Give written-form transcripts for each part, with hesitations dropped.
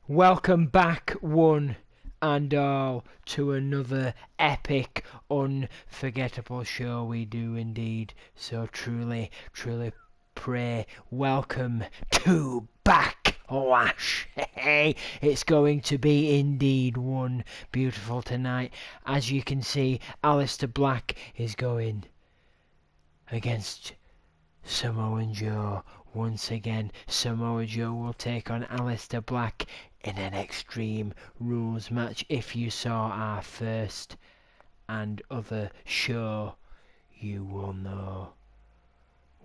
Welcome back, one and all, to another epic, unforgettable show. We do indeed so truly pray. Welcome to Backlash. Hey, it's going to be indeed one beautiful tonight. As you can see, Aleister Black is going against Samoa Joe. Once again, Samoa Joe will take on Aleister Black in an Extreme Rules match. If you saw our first and other show, you will know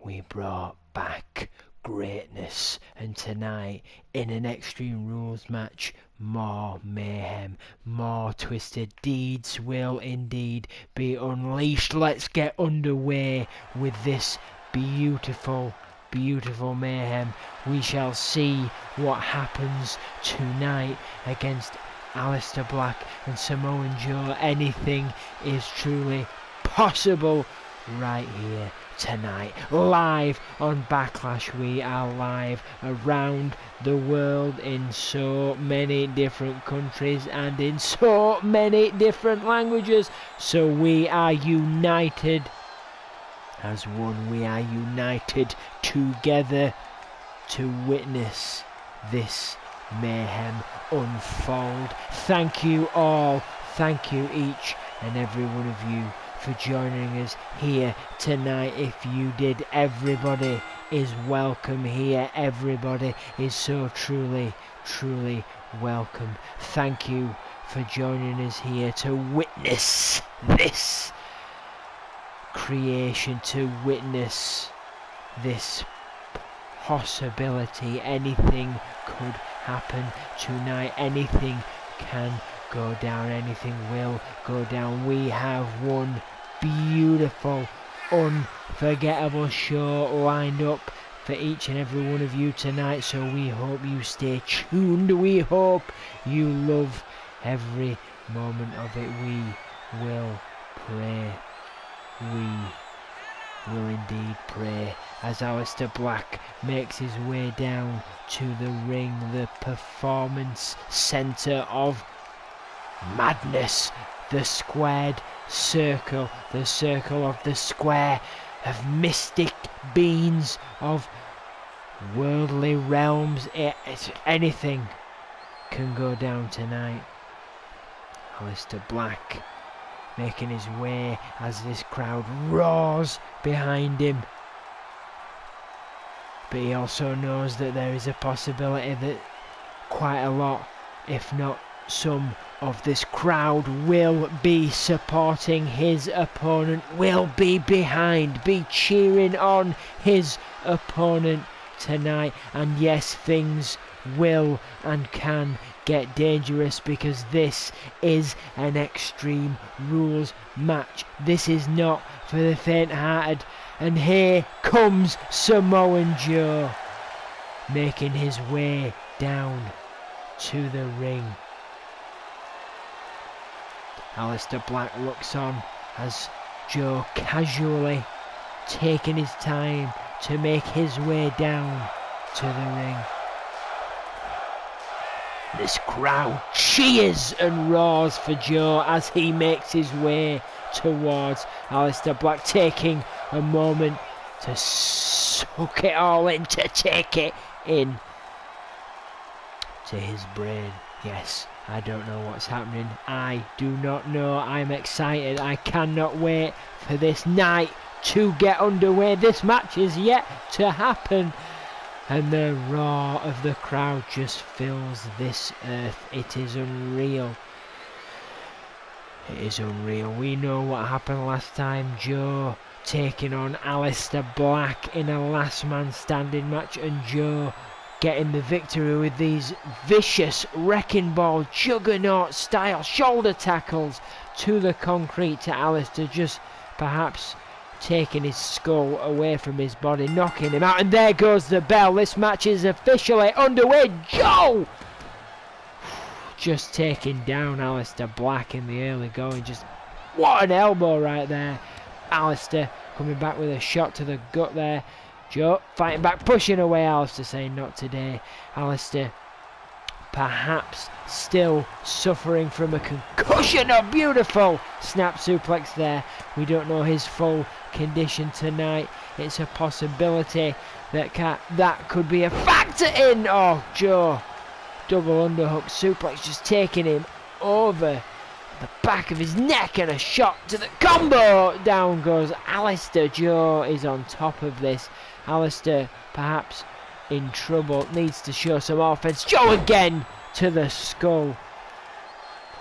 we brought back greatness. And tonight, in an Extreme Rules match, more mayhem, more twisted deeds will indeed be unleashed. Let's get underway with this beautiful mayhem. We shall see what happens tonight against Aleister Black and Samoa Joe. Anything is truly possible right here tonight. Live on Backlash. We are live around the world in so many different countries and in so many different languages. So we are united as one. We are united together to witness this mayhem unfold. Thank you all, thank you each and every one of you for joining us here tonight. If you did, everybody is welcome here. Everybody is so truly welcome. Thank you for joining us here to witness this creation, to witness this possibility. Anything could happen tonight. Anything can go down. Anything will go down. We have one beautiful, unforgettable show lined up for each and every one of you tonight, so we hope you stay tuned. We hope you love every moment of it. We will pray. We will indeed pray as Aleister Black makes his way down to the ring, the performance centre of madness, the squared circle, the circle of the square of mystic beings, of worldly realms. Anything can go down tonight. Aleister Black making his way as this crowd roars behind him. But he also knows that there is a possibility that quite a lot, if not some, of this crowd will be supporting his opponent, will be behind, be cheering on his opponent tonight. And yes, things will and can get dangerous, because this is an Extreme Rules match. This is not for the faint-hearted. And here comes Samoa Joe making his way down to the ring. Aleister Black looks on as Joe casually taking his time to make his way down to the ring. This crowd cheers and roars for Joe as he makes his way towards Aleister Black, taking a moment to soak it all in, to take it in to his brain. Yes, I don't know what's happening. I do not know. I'm excited. I cannot wait for this night to get underway. This match is yet to happen. And the roar of the crowd just fills this earth. It is unreal. It is unreal. We know what happened last time. Joe taking on Aleister Black in a last man standing match, and Joe getting the victory with these vicious wrecking ball juggernaut style shoulder tackles to the concrete to Aleister, just perhaps taking his skull away from his body, knocking him out. And there goes the bell. This match is officially underway. Joe just taking down Aleister Black in the early going. Just what an elbow right there. Aleister coming back with a shot to the gut there. Joe fighting back, pushing away Aleister, saying not today. Aleister perhaps still suffering from a concussion. Oh, beautiful snap suplex there. We don't know his full condition tonight. It's a possibility that could be a factor in. Oh, Joe, double underhook suplex, just taking him over the back of his neck, and a shot to the combo. Down goes Alistair. Joe is on top of this. Alistair perhaps in trouble, needs to show some offense. Joe again to the skull.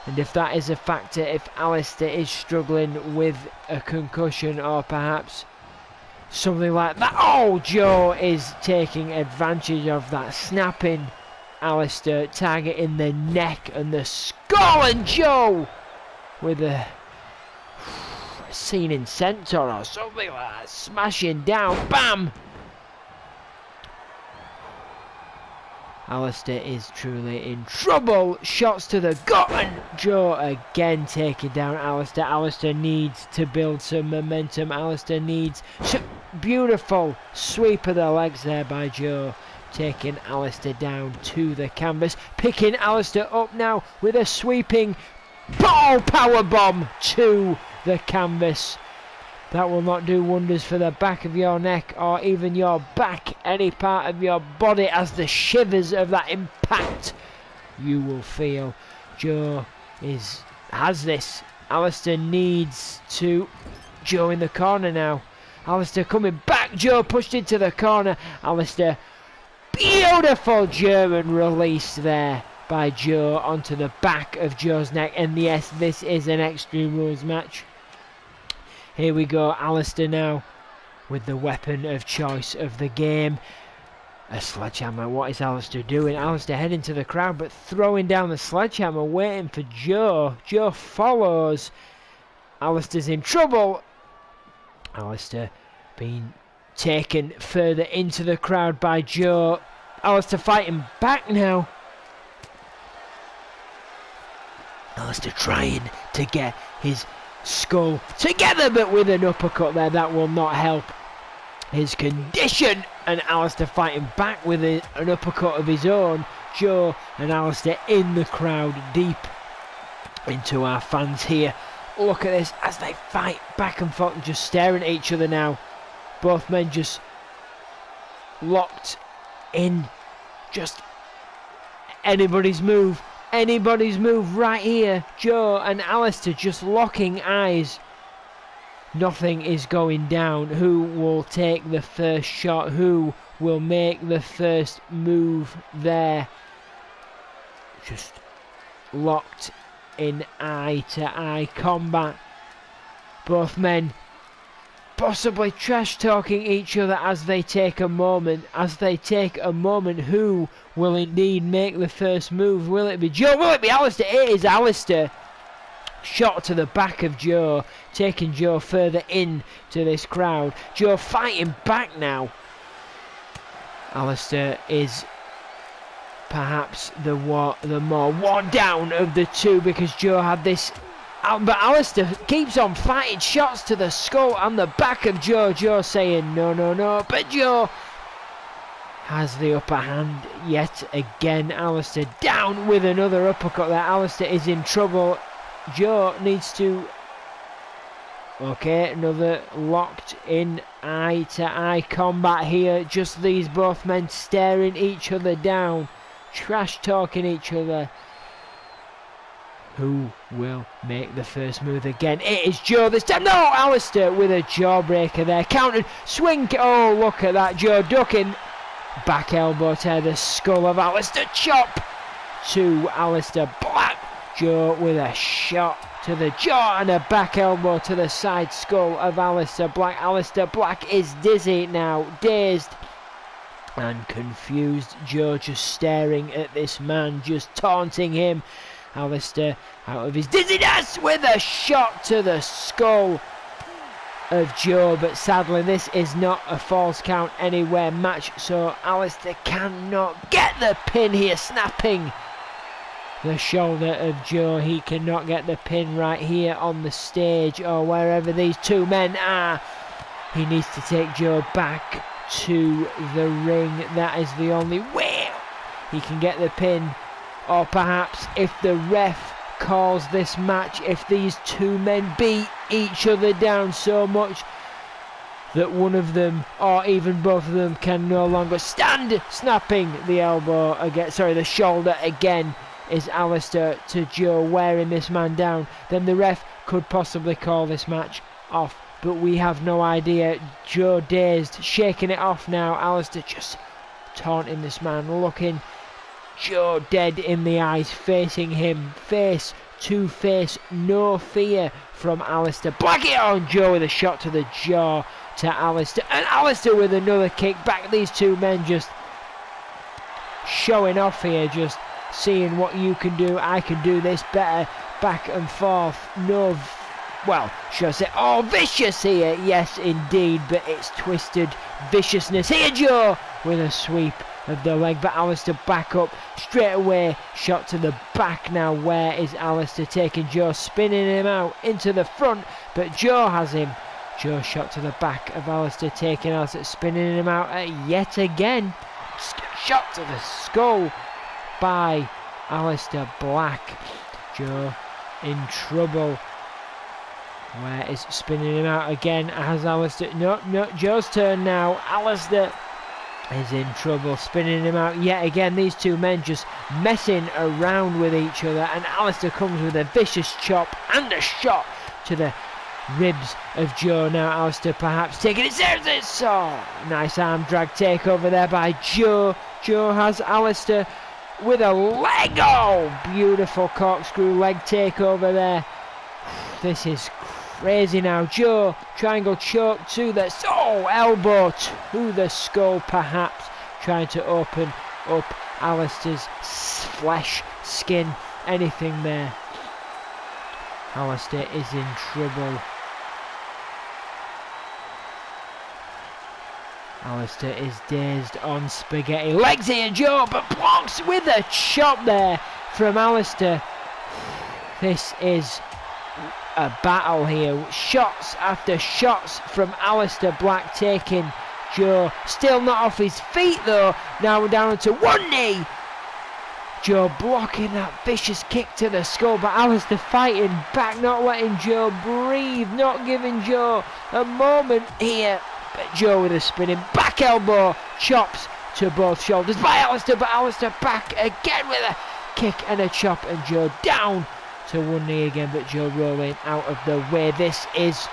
And if that is a factor, if Alistair is struggling with a concussion or perhaps something like that. Oh, Joe is taking advantage of that, snapping Alistair, targeting the neck and the skull, and Joe with a Seaning Centaur or something like that, smashing down, bam! Alistair is truly in trouble. Shots to the gut, and Joe again taking down Alistair. Alistair needs to build some momentum. Alistair needs beautiful sweep of the legs there by Joe, taking Alistair down to the canvas, picking Alistair up now with a sweeping ball power bomb to the canvas. That will not do wonders for the back of your neck or even your back, any part of your body, as the shivers of that impact you will feel. Joe has this. Alistair needs to. Joe in the corner now. Alistair coming back. Joe pushed into the corner. Alistair, beautiful German release there by Joe onto the back of Joe's neck. And yes, this is an Extreme Rules match. Here we go, Alistair now with the weapon of choice of the game. A sledgehammer. What is Alistair doing? Alistair heading to the crowd but throwing down the sledgehammer, waiting for Joe. Joe follows. Alistair's in trouble. Alistair being taken further into the crowd by Joe. Alistair fighting back now. Alistair trying to get his skull together, but with an uppercut there, that will not help his condition. And Alistair fighting back with an uppercut of his own. Joe and Alistair in the crowd, deep into our fans here. Look at this as they fight back and forth and just staring at each other now. Both men just locked in. Just anybody's move right here. Joe and Alistair just locking eyes. Nothing is going down. Who will take the first shot? Who will make the first move there? Just locked in eye-to-eye combat. Both men possibly trash talking each other as they take a moment. Who will indeed make the first move? Will it be Joe? Will it be Alistair? It is Alistair. Shot to the back of Joe, taking Joe further in to this crowd. Joe fighting back now. Alistair is perhaps the more worn down of the two, because Joe had this. But Alistair keeps on fighting. Shots to the skull and the back of Joe. Joe saying no, no, no. But Joe has the upper hand yet again. Alistair down with another uppercut there. Alistair is in trouble. Joe needs to. Okay, another locked in eye-to-eye combat here. Just these both men staring each other down. Trash talking each other. Who will make the first move again? It is Joe this time. No, Alistair with a jawbreaker there. Countered, swing. Oh, look at that. Joe ducking. Back elbow to the skull of Alistair. Chop to Alistair Black. Joe with a shot to the jaw and a back elbow to the side skull of Alistair Black. Alistair Black is dizzy now, dazed and confused. Joe just staring at this man, just taunting him. Alistair out of his dizziness with a shot to the skull of Joe, but sadly this is not a false count anywhere match, so Alistair cannot get the pin here, snapping the shoulder of Joe. He cannot get the pin right here on the stage or wherever these two men are. He needs to take Joe back to the ring. That is the only way he can get the pin. or perhaps if the ref calls this match, if these two men beat each other down so much that one of them or even both of them can no longer stand, snapping the elbow again, sorry, the shoulder again, is Alistair to Joe, wearing this man down, then the ref could possibly call this match off, but we have no idea. Joe dazed, shaking it off now. Alistair just taunting this man, looking Joe dead in the eyes, facing him face to face, no fear from Alistair. Black it on Joe with a shot to the jaw to Alistair, and Alistair with another kick back. These two men just showing off here, just seeing what you can do, I can do this better, back and forth. No, well, should I say, oh, vicious here, yes indeed, but it's twisted viciousness here. Joe with a sweep of the leg, but Alistair back up straight away, shot to the back now. Where is Alistair taking Joe, spinning him out into the front, but Joe has him. Joe shot to the back of Alistair, taking Alistair, spinning him out yet again. Shot to the skull by Alistair Black. Joe in trouble. Where is spinning him out again? Has Alistair... No, Joe's turn now. Alistair is in trouble, spinning him out yet again. These two men just messing around with each other, and Alistair comes with a vicious chop and a shot to the ribs of Joe now. Alistair perhaps taking it seriously. So nice arm drag takeover there by Joe. Joe has Alistair with a leg. Oh, beautiful corkscrew leg takeover there. This is crazy now. Joe, triangle choke to the elbow to the skull, perhaps trying to open up Alistair's flesh, skin, anything there. Alistair is in trouble. Alistair is dazed on spaghetti legs here, Joe, but blocks with a chop there from Alistair. This is a battle here. Shots after shots from Alistair Black, taking Joe. Still not off his feet though. Now we're down to one knee. Joe blocking that vicious kick to the skull, but Alistair fighting back, not letting Joe breathe, not giving Joe a moment here. But Joe with a spinning back elbow, chops to both shoulders by Alistair, but Alistair back again with a kick and a chop, and Joe down to one knee again, but Joe rolling out of the way. This is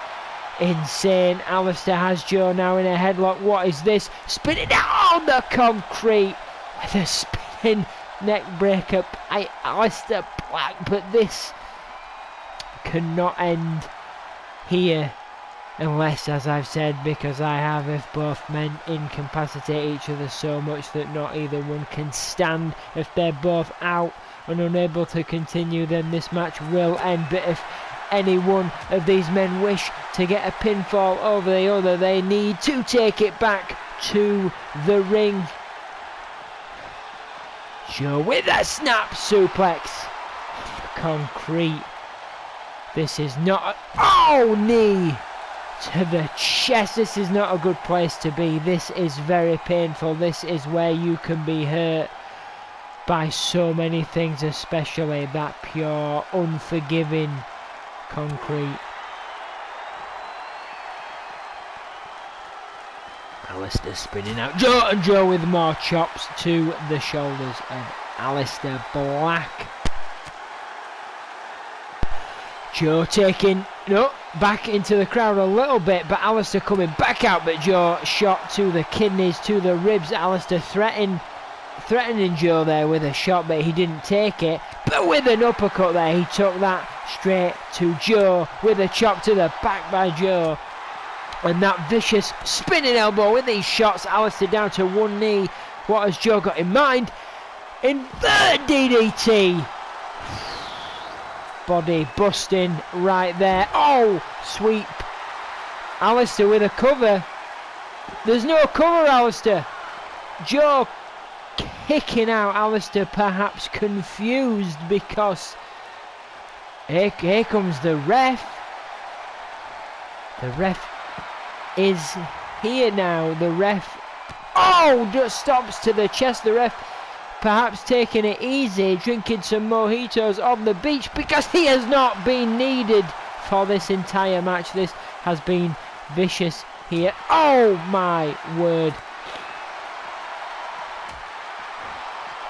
insane. Alistair has Joe now in a headlock. What is this? Spinning down the concrete with a spinning neck breaker by Alistair Black, but this cannot end here. Unless, as I've said, because I have, if both men incapacitate each other so much that not either one can stand, if they're both out and unable to continue, then this match will end. But if any one of these men wish to get a pinfall over the other, they need to take it back to the ring. Joe with a snap suplex. Concrete. This is not knee to the chest. This is not a good place to be. This is very painful. This is where you can be hurt by so many things, especially that pure, unforgiving concrete. Alistair spinning out. Joe with more chops to the shoulders of Alistair Black. Joe taking back into the crowd a little bit, but Alistair coming back out, but Joe shot to the kidneys, to the ribs. Alistair threatening Joe there with a shot, but he didn't take it. But with an uppercut there, he took that straight to Joe with a chop to the back by Joe. And that vicious spinning elbow with these shots. Alistair down to one knee. What has Joe got in mind? Inverted DDT. Body busting right there. Oh, sweep. Alistair with a cover. There's no cover, Alistair. Joe kicking out. Alistair perhaps confused because here comes the ref. The ref is here now. The ref just stops to the chest. The ref perhaps taking it easy, drinking some mojitos on the beach, because he has not been needed for this entire match. This has been vicious here. Oh my word.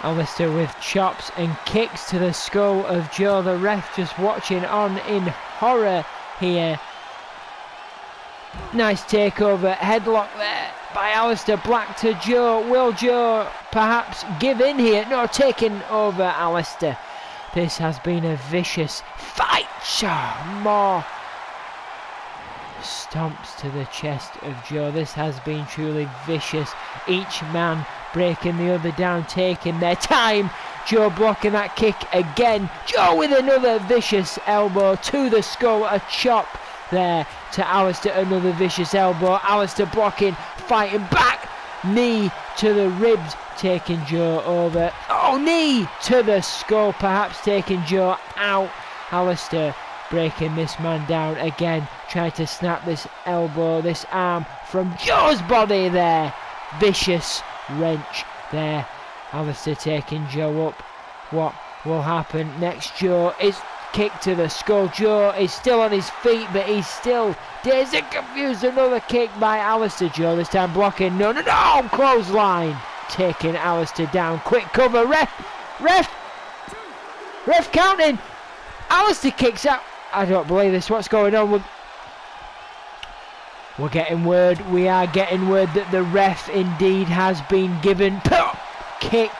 Alistair with chops and kicks to the skull of Joe. The ref just watching on in horror here. Nice takeover, headlock there by Alistair Black to Joe. Will Joe perhaps give in here? No, taking over Alistair. This has been a vicious fight. More stomps to the chest of Joe. This has been truly vicious. Each man breaking the other down, taking their time. Joe blocking that kick again. Joe with another vicious elbow to the skull. A chop there to Alistair, another vicious elbow. Alistair blocking, fighting back. Knee to the ribs, taking Joe over. Oh, knee to the skull, perhaps taking Joe out. Alistair breaking this man down again, trying to snap this elbow, this arm from Joe's body there. Vicious wrench there. Alistair taking Joe up. What will happen next? Joe is kicked to the skull. Joe is still on his feet, but he's still dazed and confused. Another kick by Alistair. Joe this time blocking. No, clothesline. Taking Alistair down. Quick cover. Ref counting. Alistair kicks out. I don't believe this. What's going on? We're getting word. We are getting word that the ref indeed has been given kick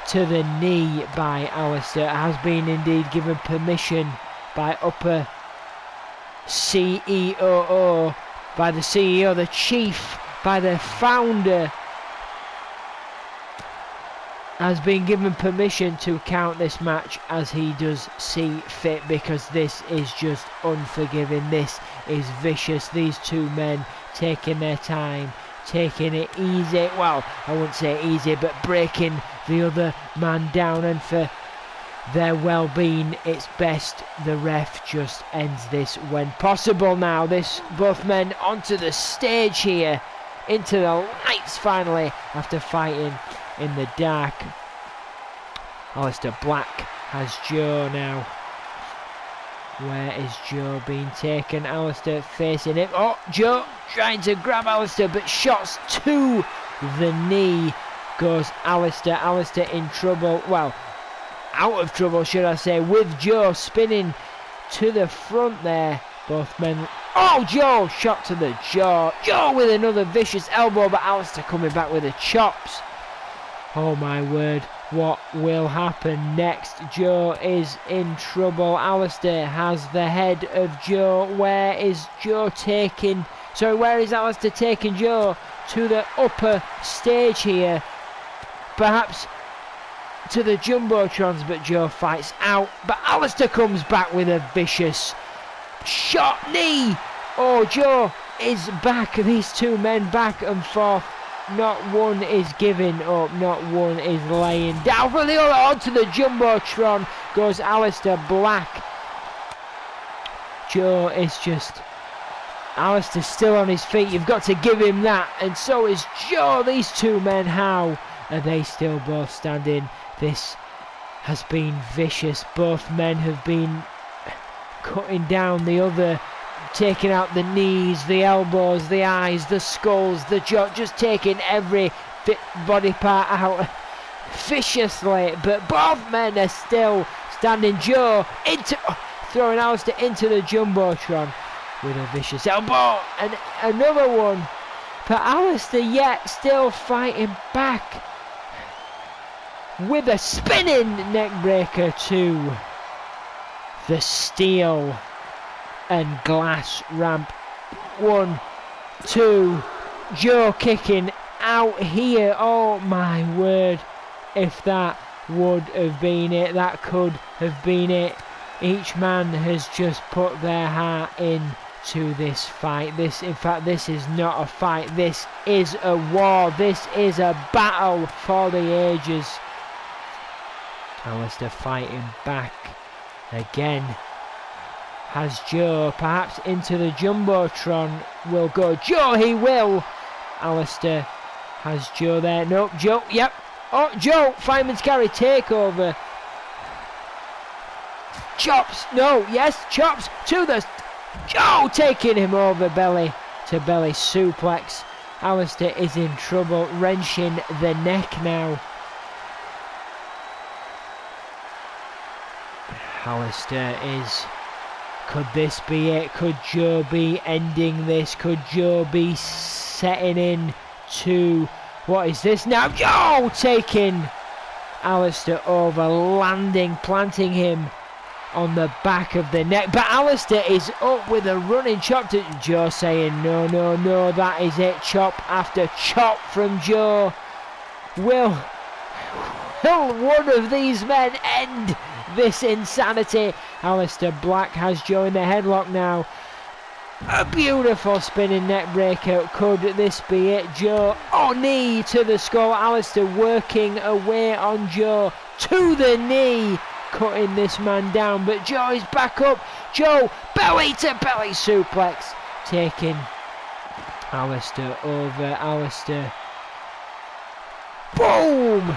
to the knee by Alistair. Has been indeed given permission by upper CEO, by the CEO, the chief, by the founder. Has been given permission to count this match as he does see fit, because this is just unforgiving. This is vicious. These two men taking their time, taking it easy. Well, I wouldn't say easy, but breaking the other man down, and for their well-being, it's best the ref just ends this when possible. Now both men onto the stage here, into the lights finally, after fighting in the dark. Alistair Black has Joe now. Where is Joe being taken? Alistair facing him. Oh, Joe trying to grab Alistair, but shots to the knee goes Alistair. Alistair in trouble. Well, out of trouble, should I say, with Joe spinning to the front there. Both men. Oh, Joe shot to the jaw. Joe with another vicious elbow, but Alistair coming back with the chops. Oh my word, what will happen next? Joe is in trouble. Alistair has the head of Joe. Where is Alistair taking Joe? To the upper stage here. Perhaps to the Jumbotrons, but Joe fights out. But Alistair comes back with a vicious shot knee. Oh, Joe is back. These two men back and forth. Not one is giving up, not one is laying down. For the other, onto the Jumbotron goes Alistair Black. Joe is just... Alistair's still on his feet, you've got to give him that. And so is Joe. These two men, how are they still both standing? This has been vicious. Both men have been cutting down the other, taking out the knees, the elbows, the eyes, the skulls, the jaw, just taking every body part out viciously. But both men are still standing. Joe throwing Alistair into the Jumbotron with a vicious elbow, and another one. But Alistair yet still fighting back with a spinning neckbreaker to the steel and glass ramp. 1, 2, Joe kicking out here. Oh my word, if that would have been it, that could have been it. Each man has just put their heart into this fight. This is not a fight, this is a war, this is a battle for the ages. Alistair fighting back again. Has Joe perhaps into the Jumbotron? Will go Joe, he will. Alistair has Joe there. Nope, Joe, yep. Oh, Joe, fireman's carry takeover. Chops, no, yes, chops to the... Joe taking him over belly to belly suplex. Alistair is in trouble, wrenching the neck now. Alistair is... Could this be it? Could Joe be ending this? Could Joe be setting in to... What is this now? Joe taking Alistair over, landing, planting him on the back of the neck. But Alistair is up with a running chop to Joe, saying, no, no, no, that is it. Chop after chop from Joe. Will one of these men end this insanity? Alistair Black has Joe in the headlock now. A beautiful spinning neck breaker. Could this be it? Joe, oh, knee to the skull. Alistair working away on Joe to the knee, cutting this man down. But Joe is back up. Joe, belly to belly suplex, taking Alistair over. Alistair, boom!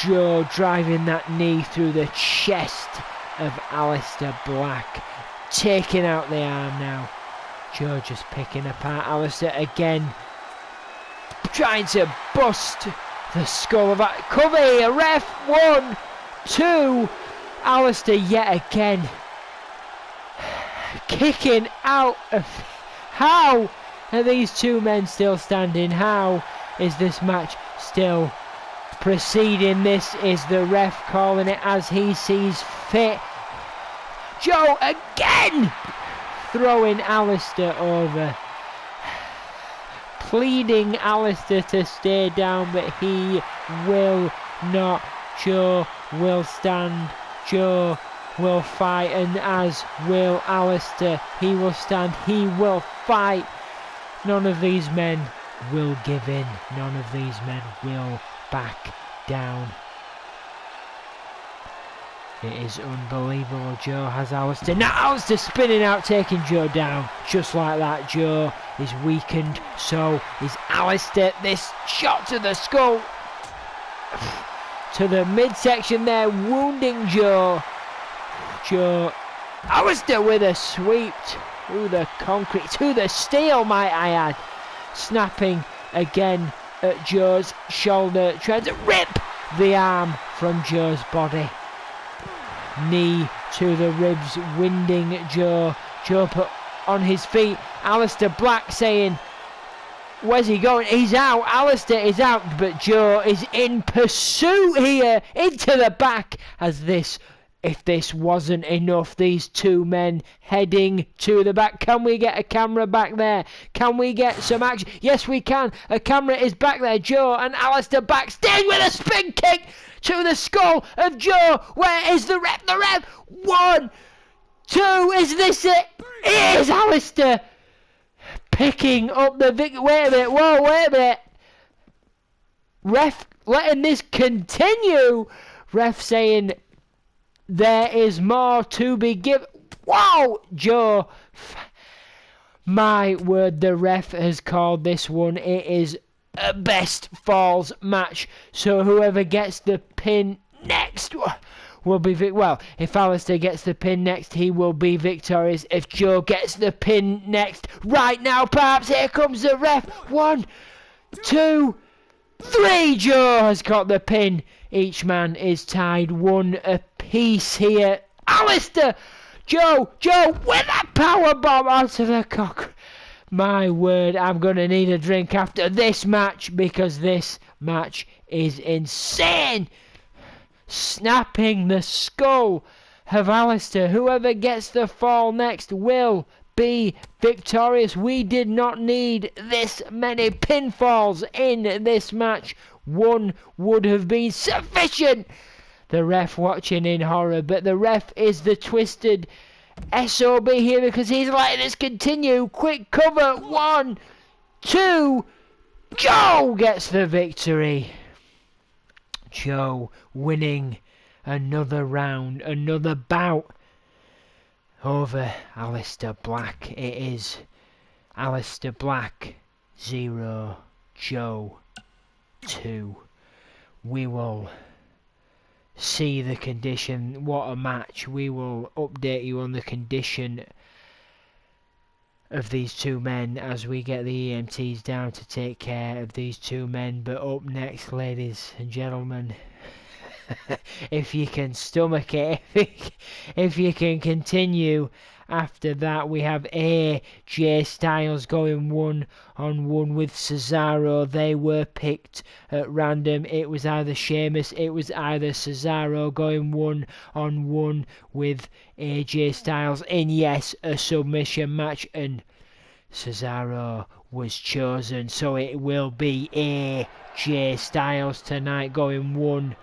Joe driving that knee through the chest of Alistair Black, taking out the arm now. Joe just picking apart Alistair again, trying to bust the skull of that. Cover here, ref. 1, 2. Alistair yet again kicking out of... How are these two men still standing? How is this match still proceeding? This is the ref calling it as he sees fit. Joe again throwing Alistair over, pleading Alistair to stay down, but he will not. Joe will stand, Joe will fight, and as will Alistair. He will stand, he will fight. None of these men will give in, none of these men will back down. It is unbelievable. Joe has Alistair. Now Alistair spinning out, taking Joe down. Just like that, Joe is weakened. So is Alistair. This shot to the skull, to the midsection there, wounding Joe. Joe, Alistair with a sweep through the concrete, to the steel, might I add. Snapping again at Joe's shoulder, trying to rip the arm from Joe's body. Knee to the ribs, winding Joe. Joe put on his feet. Alistair Black saying, where's he going? He's out. Alistair is out, but Joe is in pursuit here, into the back, as this, if this wasn't enough, these two men heading to the back. Can we get a camera back there? Can we get some action? Yes, we can. A camera is back there. Joe and Alistair backstage with a spin kick to the skull of Joe. Where is the ref? The ref. 1, 2. Is this it? It is Alistair picking up the victory. Wait a minute. Whoa, wait a minute. Ref letting this continue. Ref saying there is more to be given. Wow, Joe. My word, the ref has called this one. It is a best falls match. So whoever gets the pin next will be well, if Alistair gets the pin next, he will be victorious. If Joe gets the pin next, right now perhaps, here comes the ref. 1, 2, 3. Joe has got the pin. Each man is tied 1 apiece here. Alistair, Joe with a power bomb onto the cock. My word, I'm going to need a drink after this match, because this match is insane. Snapping the skull of Alistair. Whoever gets the fall next will be victorious. We did not need this many pinfalls in this match. 1 would have been sufficient. The ref watching in horror, but the ref is the twisted SOB here, because he's letting us continue. Quick cover. 1, 2. Joe gets the victory. Joe winning another round, another bout over Alistair Black. It is Alistair Black 0, Joe 2. we will see the condition. What a match. We will update you on the condition of these two men as we get the EMTs down to take care of these two men. But up next, ladies and gentlemen, if you can stomach it, if you can continue after that, we have AJ Styles going 1-on-1 with Cesaro. They were picked at random. It was either Sheamus, it was either Cesaro going 1-on-1 with AJ Styles in, yes, a submission match, and Cesaro was chosen. So it will be AJ Styles tonight going 1-on-1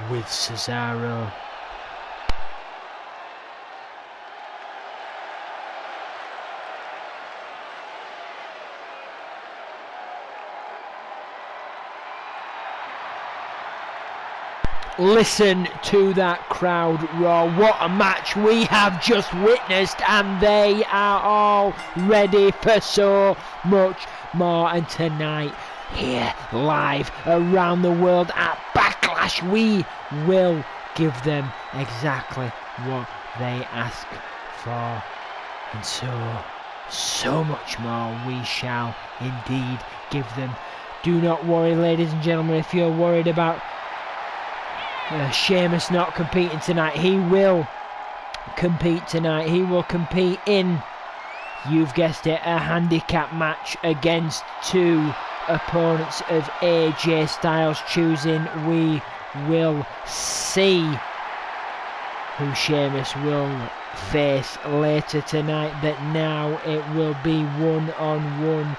with Cesaro. Listen to that crowd roar. What a match we have just witnessed, and they are all ready for so much more. And tonight, here live around the world at Backlash, we will give them exactly what they ask for, and so much more we shall indeed give them. Do not worry, ladies and gentlemen, if you're worried about Sheamus not competing tonight. He will compete tonight. He will compete in, you've guessed it, a handicap match against two opponents of AJ Styles choosing. We will see who Sheamus will face later tonight, but now it will be 1-on-1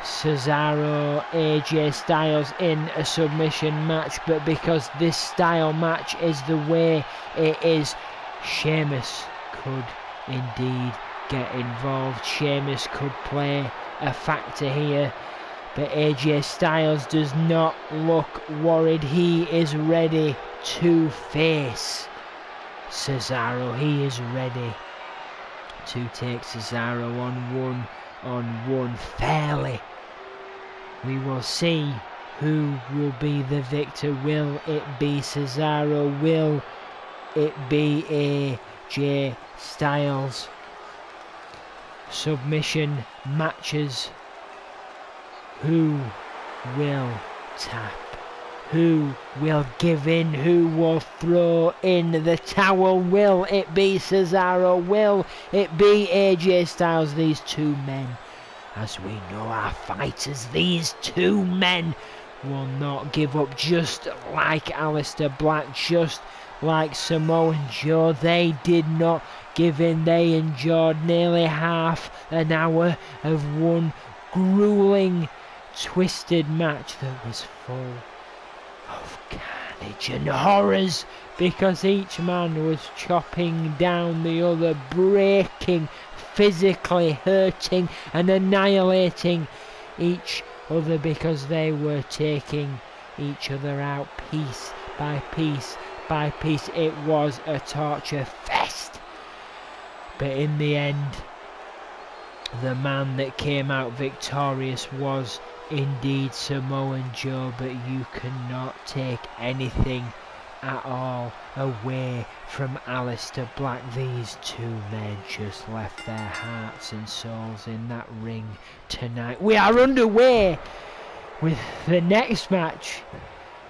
Cesaro, AJ Styles in a submission match. But because this style match is the way it is, Sheamus could indeed get involved. Sheamus could play a factor here, but AJ Styles does not look worried. He is ready to face Cesaro. He is ready to take Cesaro on 1-on-1 fairly. We will see who will be the victor. Will it be Cesaro? Will it be AJ Styles? Submission matches. Who will tap? Who will give in? Who will throw in the towel? Will it be Cesaro? Will it be AJ Styles? These two men, as we know, are fighters. These two men will not give up, just like Aleister Black, just like Samoa Joe. They did not give in. They endured nearly half an hour of one grueling, twisted match that was full of carnage and horrors, because each man was chopping down the other, breaking, physically hurting and annihilating each other, because they were taking each other out piece by piece by piece. It was a torture fest, but in the end, the man that came out victorious was indeed Samoa Joe. But you cannot take anything at all away from Aleister Black. These two men just left their hearts and souls in that ring tonight. We are underway with the next match.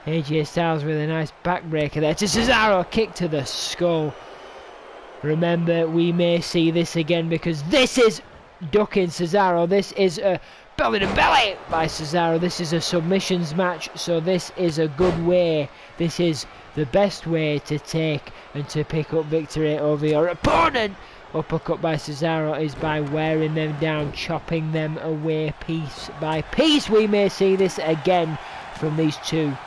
AJ Styles with a nice backbreaker there to Cesaro, kick to the skull. Remember, we may see this again, because this is ducking Cesaro. This is a belly to belly by Cesaro. This is a submissions match, so this is a good way. This is the best way to take and to pick up victory over your opponent. Uppercut by Cesaro is by wearing them down, chopping them away piece by piece. We may see this again from these two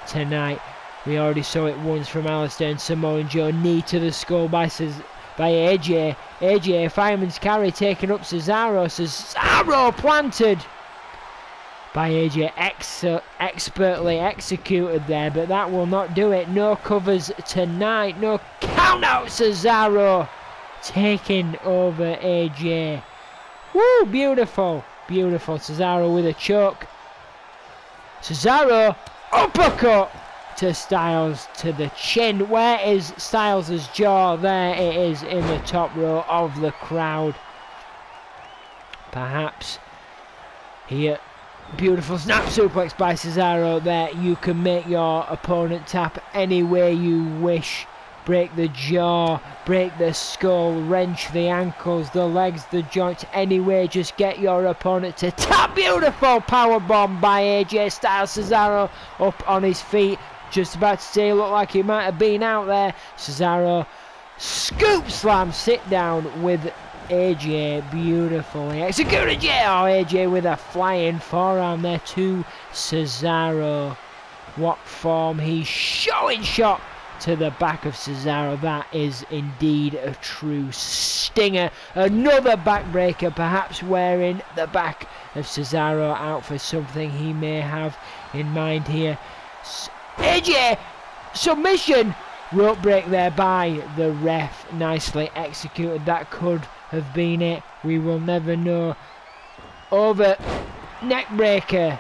tonight. We already saw it once from Aleister and Samoa Joe. Knee to the skull by AJ. AJ, fireman's carry, taking up Cesaro. Cesaro planted by AJ, expertly executed there, but that will not do it. No covers tonight, no count out. Cesaro taking over AJ. Woo, beautiful, beautiful. Cesaro with a choke. Cesaro, uppercut to Styles to the chin. Where is Styles' jaw? There it is in the top row of the crowd. Perhaps here. Beautiful snap suplex by Cesaro there. You can make your opponent tap any way you wish. Break the jaw, break the skull, wrench the ankles, the legs, the joints, anyway, just get your opponent to tap. Beautiful powerbomb by AJ Styles. Cesaro up on his feet, just about to say, look like he might have been out there. Cesaro, scoop slam, sit down with AJ, beautifully executed. Yeah, oh, AJ with a flying forearm there to Cesaro. What form he's showing, shot to the back of Cesaro. That is indeed a true stinger. Another backbreaker, perhaps wearing the back of Cesaro out for something he may have in mind here. AJ, submission, rope break there by the ref, nicely executed. That could have been it, we will never know. Over neck breaker,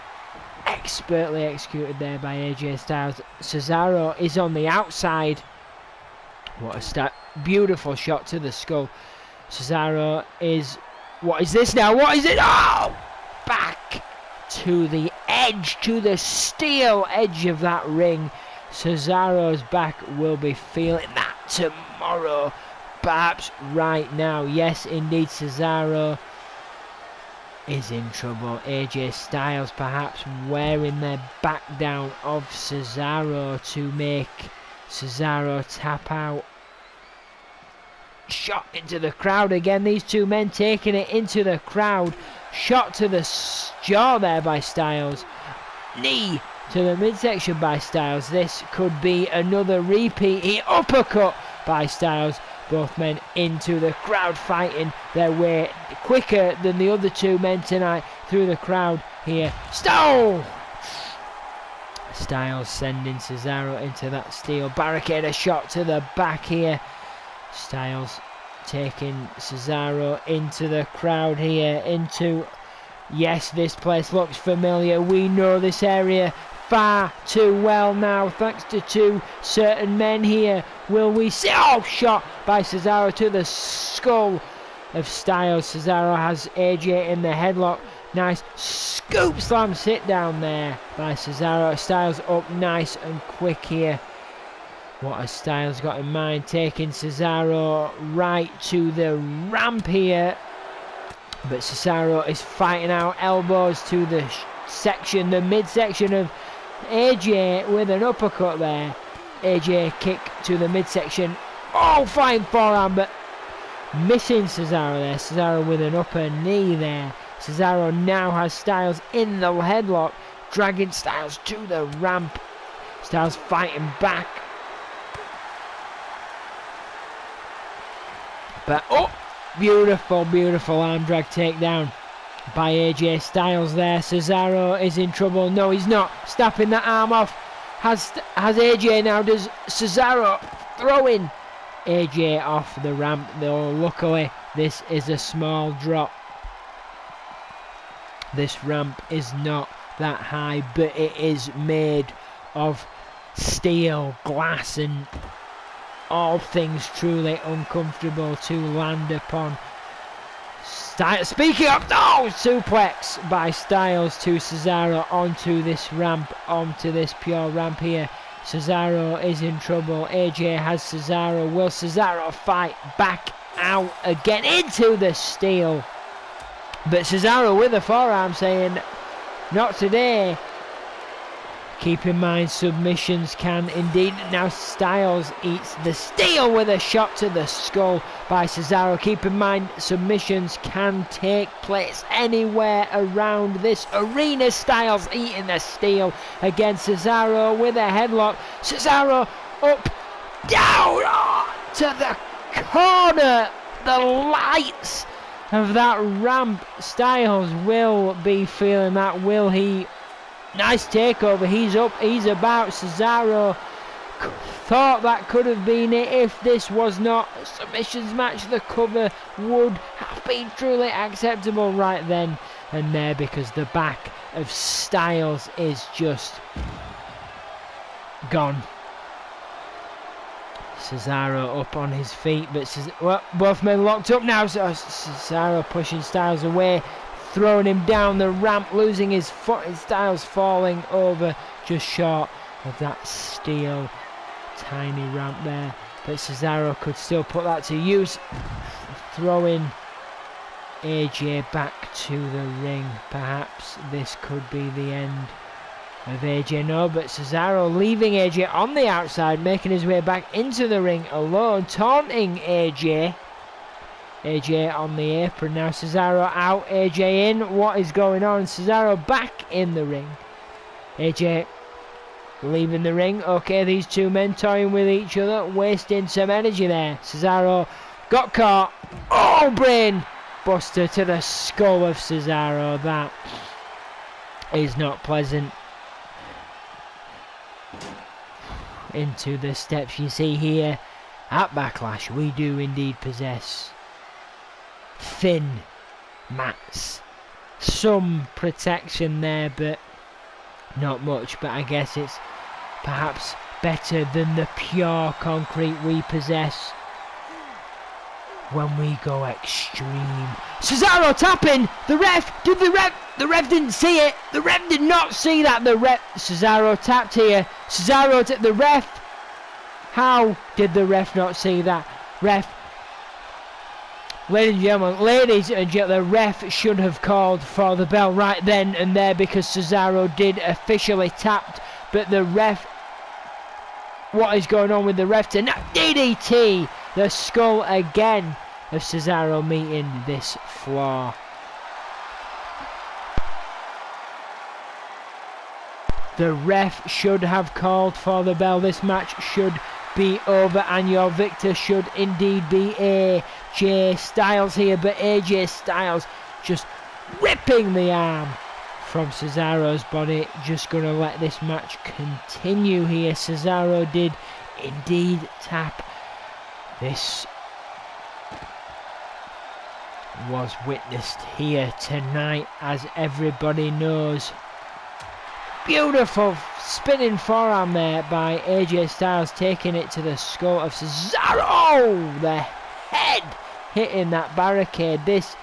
expertly executed there by AJ Styles. Cesaro is on the outside. What a start. Beautiful shot to the skull. Cesaro is... what is this now? What is it? Oh! Back to the edge, to the steel edge of that ring. Cesaro's back will be feeling that tomorrow. Perhaps right now. Yes, indeed, Cesaro is in trouble. AJ Styles perhaps wearing their back down of Cesaro to make Cesaro tap out. Shot into the crowd again. These two men taking it into the crowd. Shot to the jaw there by Styles. Knee to the midsection by Styles. This could be another repeat. He uppercut by Styles. Both men into the crowd, fighting their way quicker than the other two men tonight through the crowd here. Styles sending Cesaro into that steel barricade. A shot to the back here. Styles taking Cesaro into the crowd here. Into... yes, this place looks familiar. We know this area far too well now, thanks to two certain men here. Will we see... oh, shot by Cesaro to the skull of Styles. Cesaro has AJ in the headlock. Nice scoop slam sit down there by Cesaro. Styles up nice and quick here. What has Styles got in mind? Taking Cesaro right to the ramp here. But Cesaro is fighting out elbows to the section, the midsection of AJ with an uppercut there. AJ kick to the midsection. Oh, flying forearm, but missing Cesaro there. Cesaro with an upper knee there. Cesaro now has Styles in the headlock, dragging Styles to the ramp. Styles fighting back. But, oh, beautiful, beautiful arm drag takedown by AJ Styles there. Cesaro is in trouble. No, he's not. Snapping that arm off. Has AJ now. Does Cesaro throwing AJ off the ramp, though? Luckily, this is a small drop. This ramp is not that high, but it is made of steel, glass, and all things truly uncomfortable to land upon. Speaking of, no, suplex by Styles to Cesaro onto this ramp, onto this pure ramp here. Cesaro is in trouble. AJ has Cesaro. Will Cesaro fight back out again into the steel? But Cesaro with a forearm saying, not today. Keep in mind, submissions can indeed. Now Styles eats the steel with a shot to the skull by Cesaro. Keep in mind, submissions can take place anywhere around this arena. Styles eating the steel against Cesaro with a headlock. Cesaro up, down, to the corner. The lights of that ramp. Styles will be feeling that, will he? Nice takeover. He's up, he's about. Cesaro thought that could have been it if this was not a submissions match. The cover would have been truly acceptable right then and there, because the back of Styles is just gone. Cesaro up on his feet, but well, both men locked up now. So Cesaro pushing Styles away, throwing him down the ramp, losing his foot. Styles falling over just short of that steel tiny ramp there, but Cesaro could still put that to use, throwing AJ back to the ring. Perhaps this could be the end of AJ. No, but Cesaro leaving AJ on the outside, making his way back into the ring alone, taunting AJ. AJ on the apron now. Cesaro out, AJ in. What is going on? Cesaro back in the ring. AJ leaving the ring. Okay, these two men toying with each other, wasting some energy there. Cesaro got caught. Oh, brain buster to the skull of Cesaro. That is not pleasant. Into the steps. You see here at Backlash, we do indeed possess thin mats, some protection there, but not much. But I guess it's perhaps better than the pure concrete we possess when we go extreme. Cesaro tapping. The ref didn't see it. The ref did not see that. Cesaro tapped here. Cesaro the ref. How did the ref not see that? Ladies and gentlemen, the ref should have called for the bell right then and there, because Cesaro did officially tapped, but the ref, what is going on with the ref tonight? DDT, the skull again of Cesaro meeting this floor. The ref should have called for the bell. This match should be over, and your victor should indeed be AJ Styles here, but AJ Styles just ripping the arm from Cesaro's body. Just gonna let this match continue here. Cesaro did indeed tap. This was witnessed here tonight, as everybody knows. Beautiful spinning forearm there by AJ Styles, taking it to the skull of Cesaro. Oh, the head hitting that barricade. This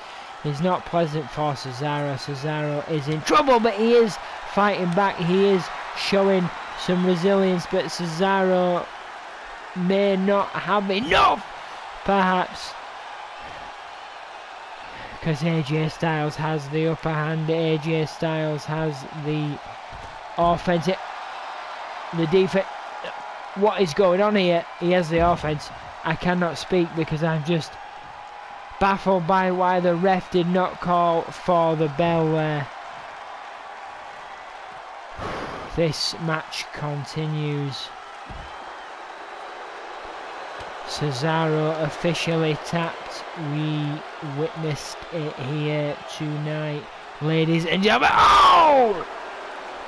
is not pleasant for Cesaro. Cesaro is in trouble, but he is fighting back. He is showing some resilience, but Cesaro may not have enough, perhaps, because AJ Styles has the upper hand. AJ Styles has the offense, the defense. What is going on here? He has the offense. I cannot speak because I'm just baffled by why the ref did not call for the bell there. This match continues. Cesaro officially tapped. We witnessed it here tonight, ladies and gentlemen. Oh!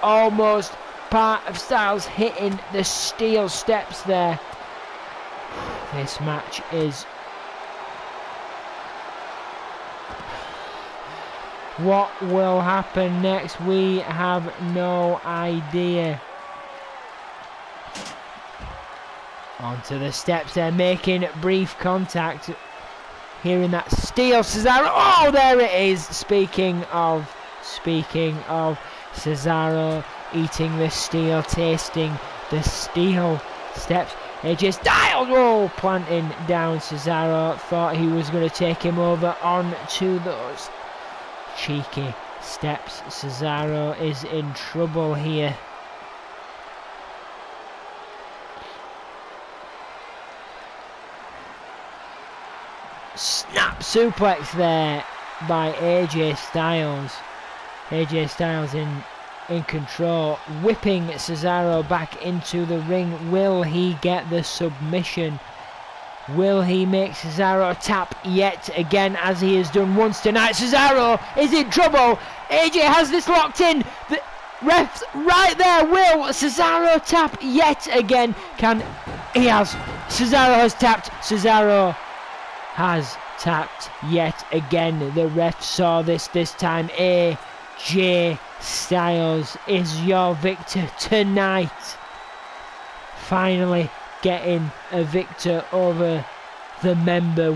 Almost part of Styles hitting the steel steps there. This match is... What will happen next? We have no idea. Onto the steps there, making brief contact. Hearing that steel, Cesaro. Oh, there it is. Speaking of Cesaro eating the steel, tasting the steel steps. AJ Styles, oh, planting down Cesaro. Thought he was going to take him over onto those cheeky steps. Cesaro is in trouble here. Snap suplex there by AJ Styles. AJ Styles in control, whipping Cesaro back into the ring. Will he get the submission? Will he make Cesaro tap yet again, as he has done once tonight? Cesaro is in trouble. AJ has this locked in. The ref's right there. Will Cesaro tap yet again? He has. Cesaro has tapped. Cesaro has tapped yet again. The ref saw this time. AJ Styles is your victor tonight. Finally getting a victor over the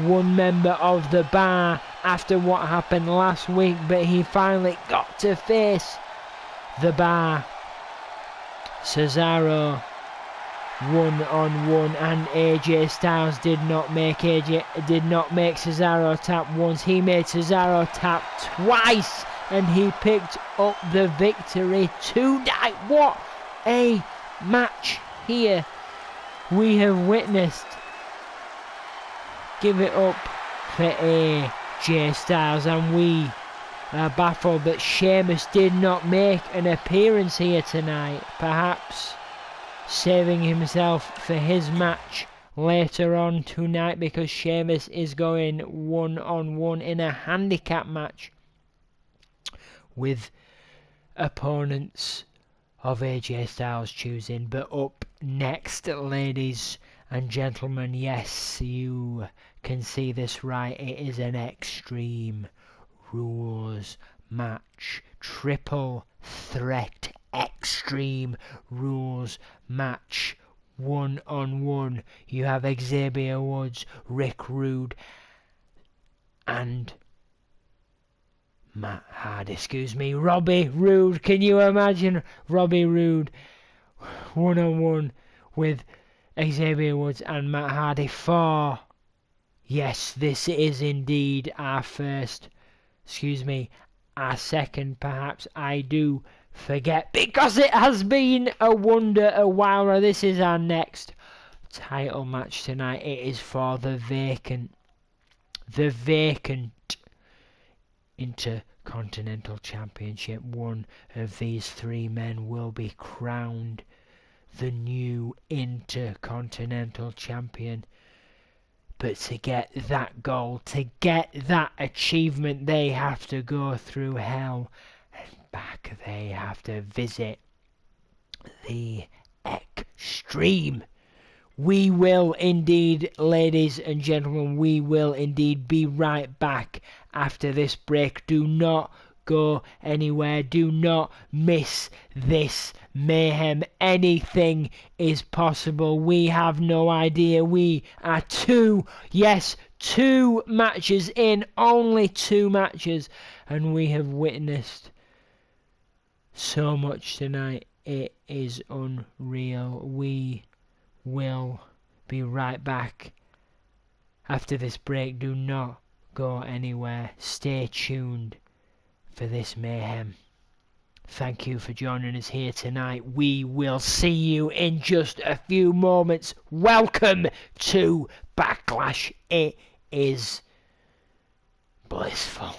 one member of the bar after what happened last week, but he finally got to face the bar. Cesaro 1-on-1, and AJ Styles did not make Cesaro tap once. He made Cesaro tap twice, and he picked up the victory tonight. What a match here we have witnessed. Give it up for AJ Styles, and we are baffled that Sheamus did not make an appearance here tonight. Perhaps saving himself for his match later on tonight, because Sheamus is going 1-on-1 in a handicap match with opponents of AJ Styles choosing. But up next, ladies and gentlemen, yes, you can see this right, it is an Extreme Rules match. Triple threat Extreme Rules match. 1-on-1. You have Xavier Woods, Rick Rude, and Robbie Roode. Can you imagine Robbie Roode 1-on-1 with Xavier Woods and Matt Hardy? Yes, this is indeed our second, perhaps. I do forget, because it has been a while now. This is our next title match tonight. It is for the vacant Intercontinental Championship. One of these three men will be crowned the new Intercontinental Champion. But to get that goal, to get that achievement, they have to go through hell and back. They have to visit the Extreme. We will indeed, ladies and gentlemen, we will indeed be right back after this break. Do not go anywhere. Do not miss this mayhem. Anything is possible. We have no idea. We are two matches in, only 2 matches, and we have witnessed so much tonight. It is unreal. We will be right back after this break. Do not go anywhere. Stay tuned for this mayhem. Thank you for joining us here tonight. We will see you in just a few moments. Welcome to Backlash. It is blissful.